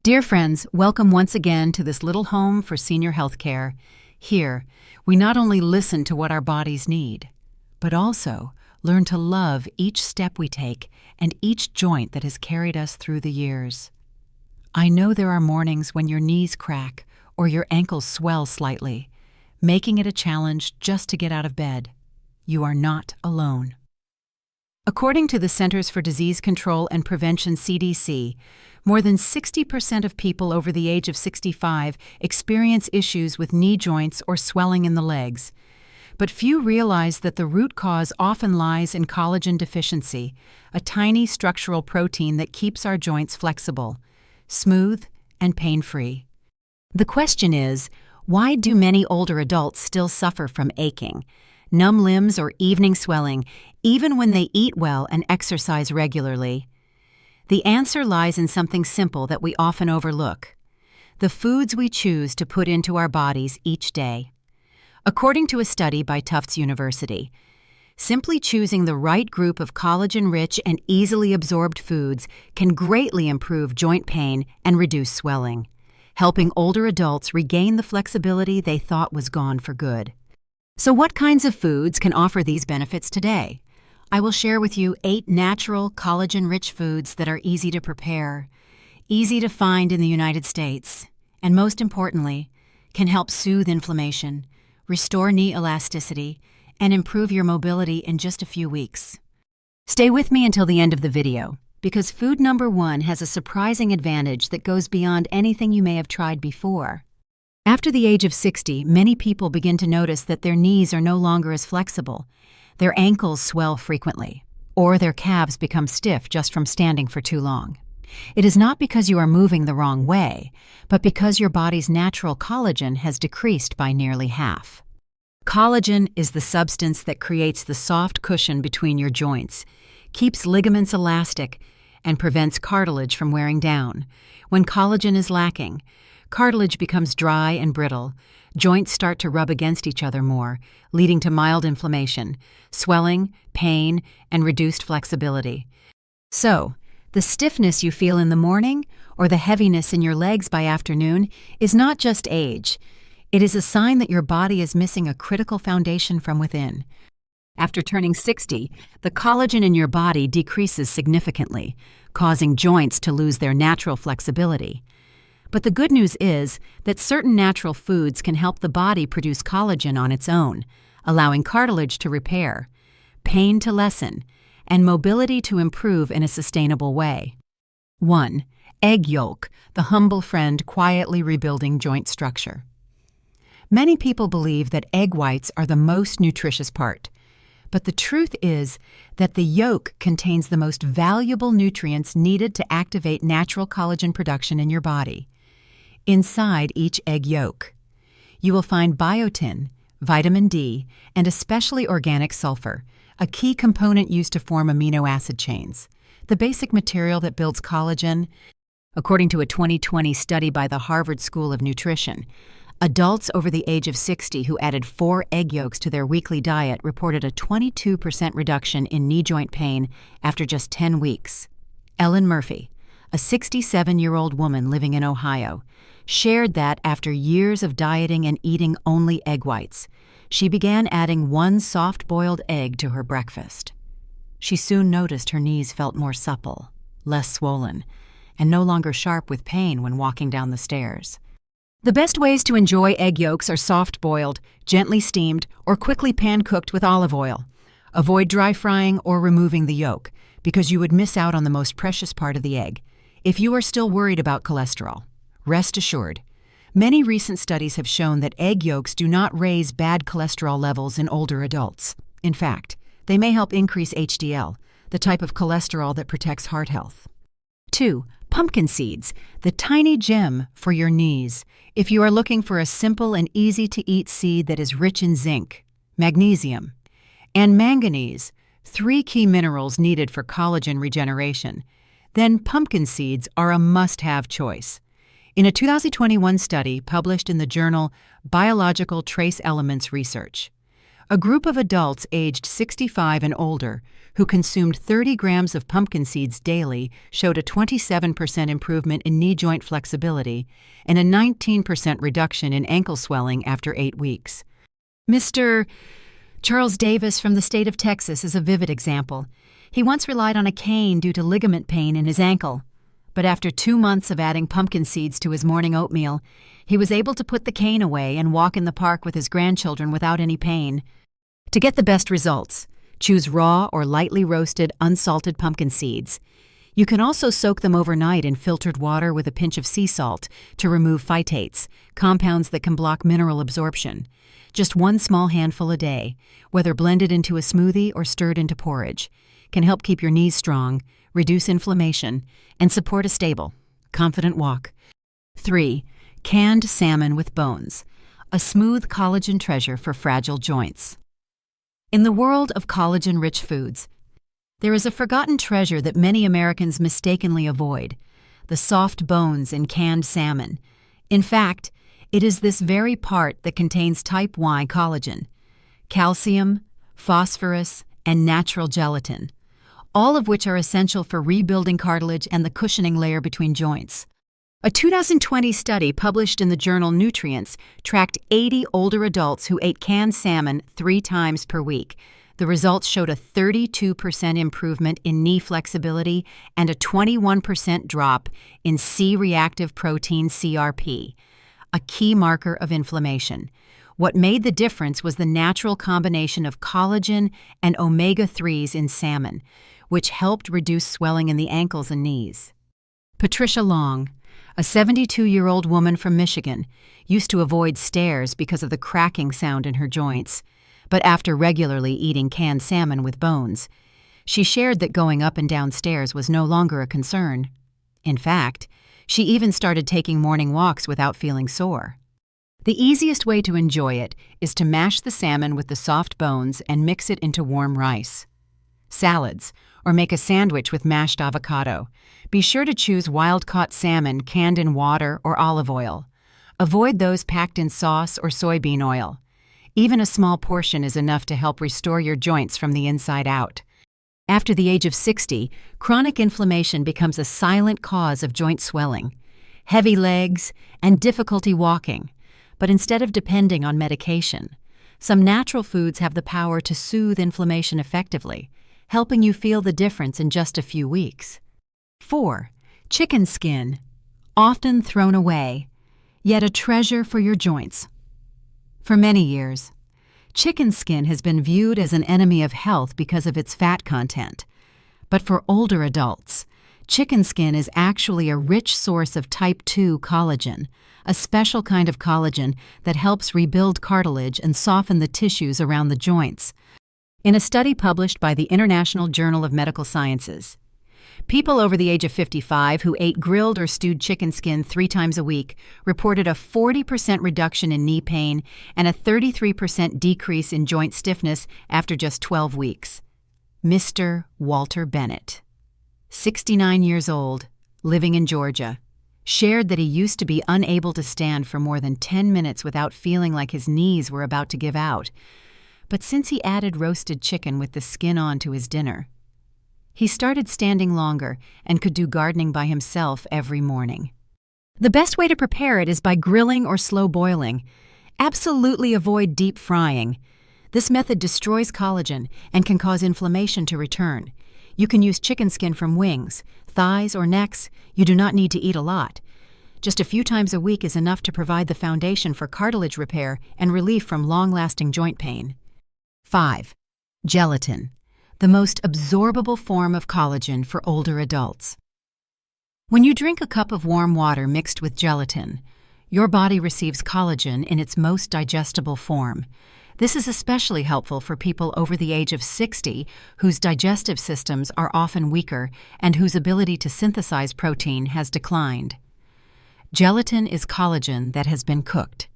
Dear friends, welcome once again to this little home for senior healthcare. Here, we not only listen to what our bodies need, but also learn to love each step we take and each joint that has carried us through the years. I know there are mornings when your knees crack or your ankles swell slightly, making it a challenge just to get out of bed. You are not alone. According to the Centers for Disease Control and Prevention (CDC), more than 60% of people over the age of 65 experience issues with knee joints or swelling in the legs. But few realize that the root cause often lies in collagen deficiency, a tiny structural protein that keeps our joints flexible, smooth, and pain-free. The question is, why do many older adults still suffer from aching, numb limbs, or evening swelling, even when they eat well and exercise regularly? The answer lies in something simple that we often overlook: the foods we choose to put into our bodies each day. According to a study by Tufts University, simply choosing the right group of collagen-rich and easily absorbed foods can greatly improve joint pain and reduce swelling, helping older adults regain the flexibility they thought was gone for good. So what kinds of foods can offer these benefits today? I will share with you 8 natural, collagen-rich foods that are easy to prepare, easy to find in the United States, and most importantly, can help soothe inflammation, restore knee elasticity, and improve your mobility in just a few weeks. Stay with me until the end of the video, because food number 1 has a surprising advantage that goes beyond anything you may have tried before. After the age of 60, many people begin to notice that their knees are no longer as flexible. Their ankles swell frequently, or their calves become stiff just from standing for too long. It is not because you are moving the wrong way, but because your body's natural collagen has decreased by nearly half. Collagen is the substance that creates the soft cushion between your joints, keeps ligaments elastic, and prevents cartilage from wearing down. When collagen is lacking, cartilage becomes dry and brittle. Joints start to rub against each other more, leading to mild inflammation, swelling, pain, and reduced flexibility. So, the stiffness you feel in the morning or the heaviness in your legs by afternoon is not just age. It is a sign that your body is missing a critical foundation from within. After turning 60, the collagen in your body decreases significantly, causing joints to lose their natural flexibility. But the good news is that certain natural foods can help the body produce collagen on its own, allowing cartilage to repair, pain to lessen, and mobility to improve in a sustainable way. 1. Egg yolk, the humble friend quietly rebuilding joint structure. Many people believe that egg whites are the most nutritious part, but the truth is that the yolk contains the most valuable nutrients needed to activate natural collagen production in your body. Inside each egg yolk, you will find biotin, vitamin D, and especially organic sulfur, a key component used to form amino acid chains, the basic material that builds collagen. According to a 2020 study by the Harvard School of Nutrition, adults over the age of 60 who added 4 egg yolks to their weekly diet reported a 22% reduction in knee joint pain after just 10 weeks. Ellen Murphy, a 67-year-old woman living in Ohio, shared that after years of dieting and eating only egg whites, she began adding 1 soft-boiled egg to her breakfast. She soon noticed her knees felt more supple, less swollen, and no longer sharp with pain when walking down the stairs. The best ways to enjoy egg yolks are soft-boiled, gently steamed, or quickly pan-cooked with olive oil. Avoid dry frying or removing the yolk, because you would miss out on the most precious part of the egg. If you are still worried about cholesterol, rest assured, many recent studies have shown that egg yolks do not raise bad cholesterol levels in older adults. In fact, they may help increase HDL, the type of cholesterol that protects heart health. 2. Pumpkin seeds, the tiny gem for your knees. If you are looking for a simple and easy-to-eat seed that is rich in zinc, magnesium, and manganese, 3 key minerals needed for collagen regeneration, then pumpkin seeds are a must-have choice. In a 2021 study published in the journal Biological Trace Elements Research, A group of adults aged 65 and older who consumed 30 grams of pumpkin seeds daily showed a 27% improvement in knee joint flexibility and a 19% reduction in ankle swelling after 8 weeks. Mr. Charles Davis from the state of Texas is a vivid example. He once relied on a cane due to ligament pain in his ankle, but after 2 months of adding pumpkin seeds to his morning oatmeal, he was able to put the cane away and walk in the park with his grandchildren without any pain. To get the best results, choose raw or lightly roasted, unsalted pumpkin seeds. You can also soak them overnight in filtered water with a pinch of sea salt to remove phytates, compounds that can block mineral absorption. Just 1 small handful a day, whether blended into a smoothie or stirred into porridge, can help keep your knees strong, reduce inflammation, and support a stable, confident walk. 3. Canned salmon with bones, a smooth collagen treasure for fragile joints. In the world of collagen-rich foods, there is a forgotten treasure that many Americans mistakenly avoid: the soft bones in canned salmon. In fact, it is this very part that contains type Y collagen, calcium, phosphorus, and natural gelatin, all of which are essential for rebuilding cartilage and the cushioning layer between joints. A 2020 study published in the journal Nutrients tracked 80 older adults who ate canned salmon 3 times per week. The results showed a 32% improvement in knee flexibility and a 21% drop in C-reactive protein CRP, a key marker of inflammation. What made the difference was the natural combination of collagen and omega-3s in salmon, which helped reduce swelling in the ankles and knees. Patricia Long, a 72-year-old woman from Michigan, used to avoid stairs because of the cracking sound in her joints, but after regularly eating canned salmon with bones, she shared that going up and down stairs was no longer a concern. In fact, she even started taking morning walks without feeling sore. The easiest way to enjoy it is to mash the salmon with the soft bones and mix it into warm rice. Salads, or make a sandwich with mashed avocado. Be sure to choose wild-caught salmon canned in water or olive oil. Avoid those packed in sauce or soybean oil. Even a small portion is enough to help restore your joints from the inside out. After the age of 60, chronic inflammation becomes a silent cause of joint swelling, heavy legs, and difficulty walking. But instead of depending on medication, some natural foods have the power to soothe inflammation effectively, helping you feel the difference in just a few weeks. 4. Chicken skin, often thrown away, yet a treasure for your joints. For many years, chicken skin has been viewed as an enemy of health because of its fat content. But for older adults, chicken skin is actually a rich source of type 2 collagen, a special kind of collagen that helps rebuild cartilage and soften the tissues around the joints. In a study published by the International Journal of Medical Sciences, people over the age of 55 who ate grilled or stewed chicken skin 3 times a week reported a 40% reduction in knee pain and a 33% decrease in joint stiffness after just 12 weeks. Mr. Walter Bennett, 69 years old, living in Georgia, shared that he used to be unable to stand for more than 10 minutes without feeling like his knees were about to give out. But since he added roasted chicken with the skin on to his dinner, he started standing longer and could do gardening by himself every morning. The best way to prepare it is by grilling or slow boiling. Absolutely avoid deep frying. This method destroys collagen and can cause inflammation to return. You can use chicken skin from wings, thighs, or necks. You do not need to eat a lot. Just a few times a week is enough to provide the foundation for cartilage repair and relief from long-lasting joint pain. 5. Gelatin, the most absorbable form of collagen for older adults. When you drink a cup of warm water mixed with gelatin, your body receives collagen in its most digestible form. This is especially helpful for people over the age of 60 whose digestive systems are often weaker and whose ability to synthesize protein has declined. Gelatin is collagen that has been cooked,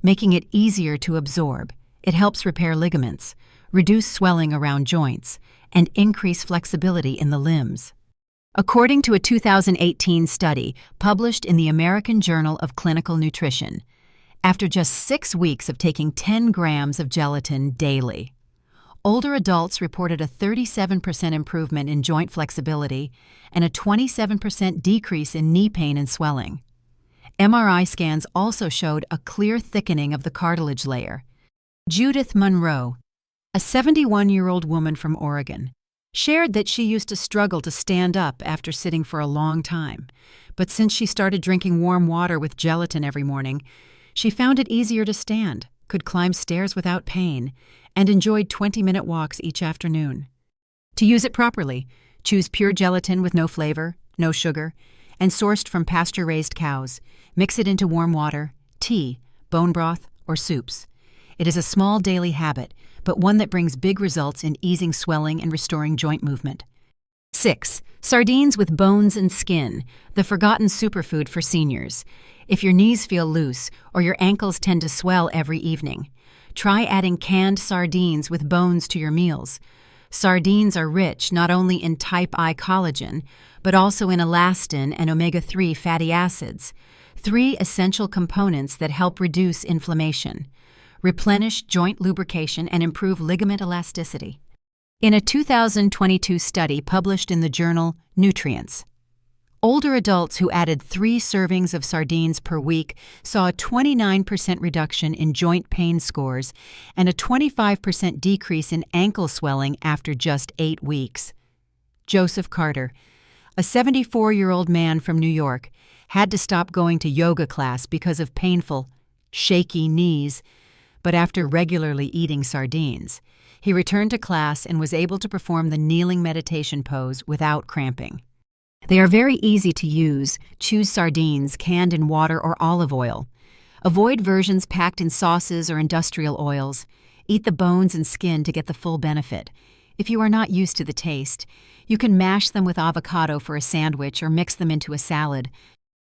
making it easier to absorb. It helps repair ligaments, reduce swelling around joints, and increase flexibility in the limbs. According to a 2018 study published in the American Journal of Clinical Nutrition, after just 6 weeks of taking 10 grams of gelatin daily. Older adults reported a 37% improvement in joint flexibility and a 27% decrease in knee pain and swelling. MRI scans also showed a clear thickening of the cartilage layer. Judith Monroe, a 71-year-old woman from Oregon, shared that she used to struggle to stand up after sitting for a long time, but since she started drinking warm water with gelatin every morning, she found it easier to stand, could climb stairs without pain, and enjoyed 20-minute walks each afternoon. To use it properly, choose pure gelatin with no flavor, no sugar, and sourced from pasture-raised cows. Mix it into warm water, tea, bone broth, or soups. It is a small daily habit, but one that brings big results in easing swelling and restoring joint movement. 6. Sardines with bones and skin, the forgotten superfood for seniors. If your knees feel loose or your ankles tend to swell every evening, try adding canned sardines with bones to your meals. Sardines are rich not only in type I collagen, but also in elastin and omega-3 fatty acids, 3 essential components that help reduce inflammation, replenish joint lubrication, and improve ligament elasticity. In a 2022 study published in the journal Nutrients, older adults who added 3 servings of sardines per week saw a 29% reduction in joint pain scores and a 25% decrease in ankle swelling after just 8 weeks. Joseph Carter, a 74-year-old man from New York, had to stop going to yoga class because of painful, shaky knees, but after regularly eating sardines, he returned to class and was able to perform the kneeling meditation pose without cramping. They are very easy to use. Choose sardines canned in water or olive oil. Avoid versions packed in sauces or industrial oils. Eat the bones and skin to get the full benefit. If you are not used to the taste, you can mash them with avocado for a sandwich or mix them into a salad.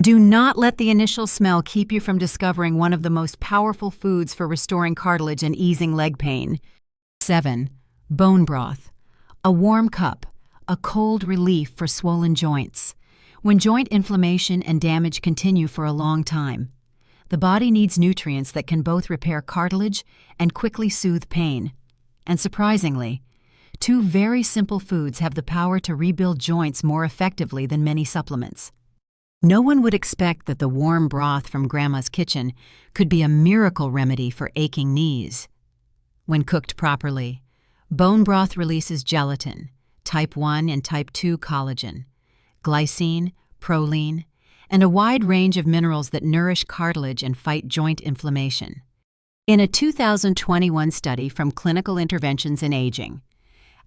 Do not let the initial smell keep you from discovering one of the most powerful foods for restoring cartilage and easing leg pain. 7. Bone broth. A warm cup, a cold relief for swollen joints. When joint inflammation and damage continue for a long time, the body needs nutrients that can both repair cartilage and quickly soothe pain. And surprisingly, 2 very simple foods have the power to rebuild joints more effectively than many supplements. No one would expect that the warm broth from Grandma's kitchen could be a miracle remedy for aching knees. When cooked properly, bone broth releases gelatin, type 1 and type 2 collagen, glycine, proline, and a wide range of minerals that nourish cartilage and fight joint inflammation. In a 2021 study from Clinical Interventions in Aging,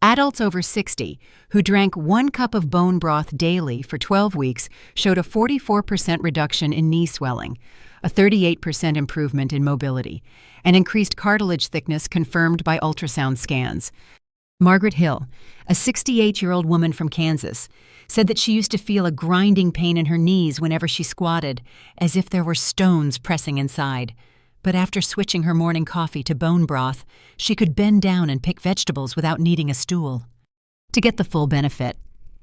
adults over 60 who drank 1 cup of bone broth daily for 12 weeks showed a 44% reduction in knee swelling, a 38% improvement in mobility, and increased cartilage thickness confirmed by ultrasound scans. Margaret Hill, a 68-year-old woman from Kansas, said that she used to feel a grinding pain in her knees whenever she squatted, as if there were stones pressing inside. But after switching her morning coffee to bone broth, she could bend down and pick vegetables without needing a stool. To get the full benefit,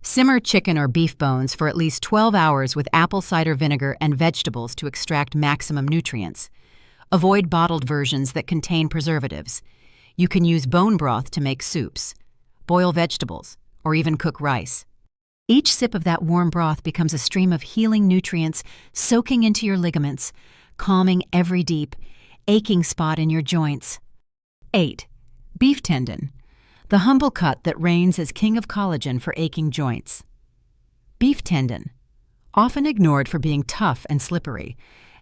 simmer chicken or beef bones for at least 12 hours with apple cider vinegar and vegetables to extract maximum nutrients. Avoid bottled versions that contain preservatives. You can use bone broth to make soups, boil vegetables, or even cook rice. Each sip of that warm broth becomes a stream of healing nutrients soaking into your ligaments, calming every deep, aching spot in your joints. 8. Beef tendon, the humble cut that reigns as king of collagen for aching joints. Beef tendon, often ignored for being tough and slippery,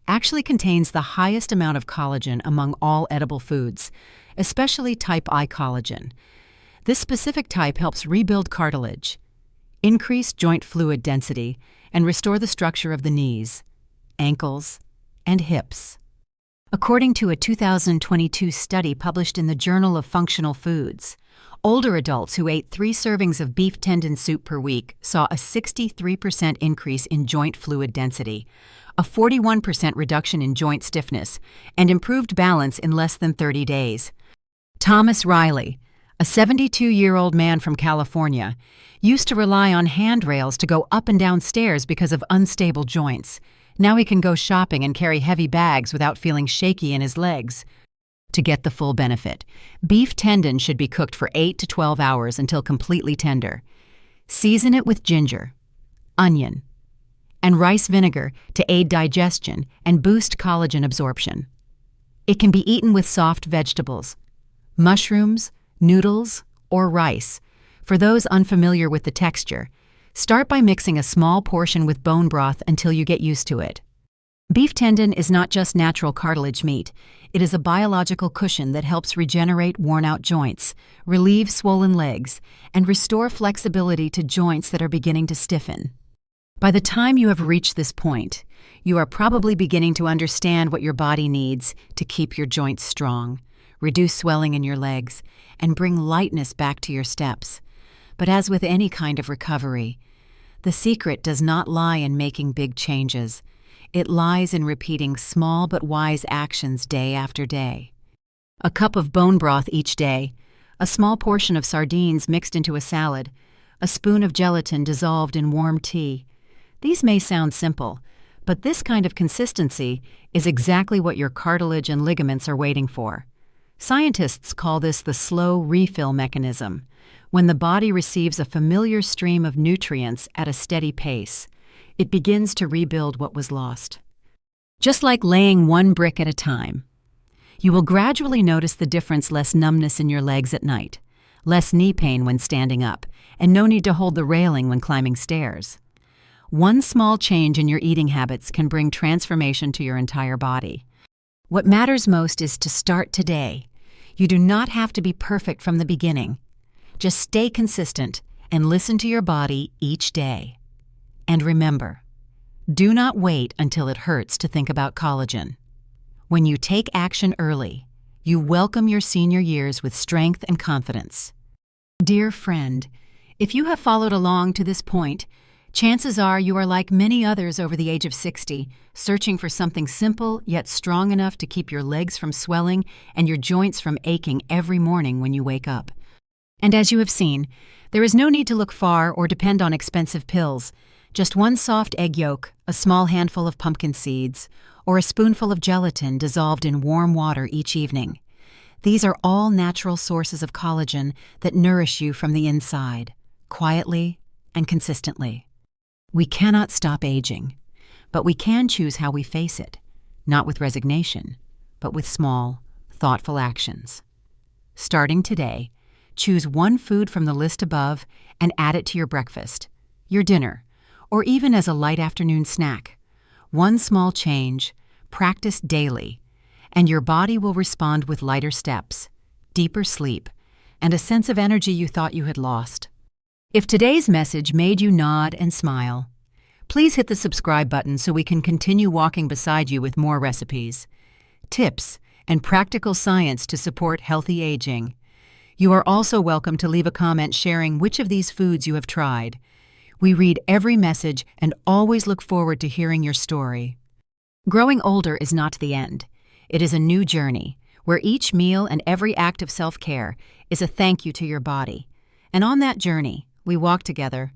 actually contains the highest amount of collagen among all edible foods, especially type I collagen. This specific type helps rebuild cartilage, increase joint fluid density, and restore the structure of the knees, ankles, and hips. According to a 2022 study published in the Journal of Functional Foods, older adults who ate 3 servings of beef tendon soup per week saw a 63% increase in joint fluid density, a 41% reduction in joint stiffness, and improved balance in less than 30 days. Thomas Riley, a 72-year-old man from California, used to rely on handrails to go up and down stairs because of unstable joints. Now he can go shopping and carry heavy bags without feeling shaky in his legs. To get the full benefit, beef tendon should be cooked for 8 to 12 hours until completely tender. Season it with ginger, onion, and rice vinegar to aid digestion and boost collagen absorption. It can be eaten with soft vegetables, mushrooms, noodles, or rice. For those unfamiliar with the texture, start by mixing a small portion with bone broth until you get used to it. Beef tendon is not just natural cartilage meat. It is a biological cushion that helps regenerate worn-out joints, relieve swollen legs, and restore flexibility to joints that are beginning to stiffen. By the time you have reached this point, you are probably beginning to understand what your body needs to keep your joints strong, reduce swelling in your legs, and bring lightness back to your steps. But as with any kind of recovery, the secret does not lie in making big changes. It lies in repeating small but wise actions day after day. A cup of bone broth each day, a small portion of sardines mixed into a salad, a spoon of gelatin dissolved in warm tea. These may sound simple, but this kind of consistency is exactly what your cartilage and ligaments are waiting for. Scientists call this the slow refill mechanism, when the body receives a familiar stream of nutrients at a steady pace. It begins to rebuild what was lost. Just like laying one brick at a time, you will gradually notice the difference: less numbness in your legs at night, less knee pain when standing up, and no need to hold the railing when climbing stairs. One small change in your eating habits can bring transformation to your entire body. What matters most is to start today. You do not have to be perfect from the beginning. Just stay consistent and listen to your body each day. And remember, do not wait until it hurts to think about collagen. When you take action early, you welcome your senior years with strength and confidence. Dear friend, if you have followed along to this point, chances are you are like many others over the age of 60, searching for something simple yet strong enough to keep your legs from swelling and your joints from aching every morning when you wake up. And as you have seen, there is no need to look far or depend on expensive pills. Just one soft egg yolk, a small handful of pumpkin seeds, or a spoonful of gelatin dissolved in warm water each evening. These are all natural sources of collagen that nourish you from the inside, quietly and consistently. We cannot stop aging, but we can choose how we face it, not with resignation, but with small, thoughtful actions. Starting today, choose one food from the list above and add it to your breakfast, your dinner, or even as a light afternoon snack. One small change, practiced daily, and your body will respond with lighter steps, deeper sleep, and a sense of energy you thought you had lost. If today's message made you nod and smile, please hit the subscribe button so we can continue walking beside you with more recipes, tips, and practical science to support healthy aging. You are also welcome to leave a comment sharing which of these foods you have tried. We read every message and always look forward to hearing your story. Growing older is not the end. It is a new journey, where each meal and every act of self-care is a thank you to your body. And on that journey, we walk together,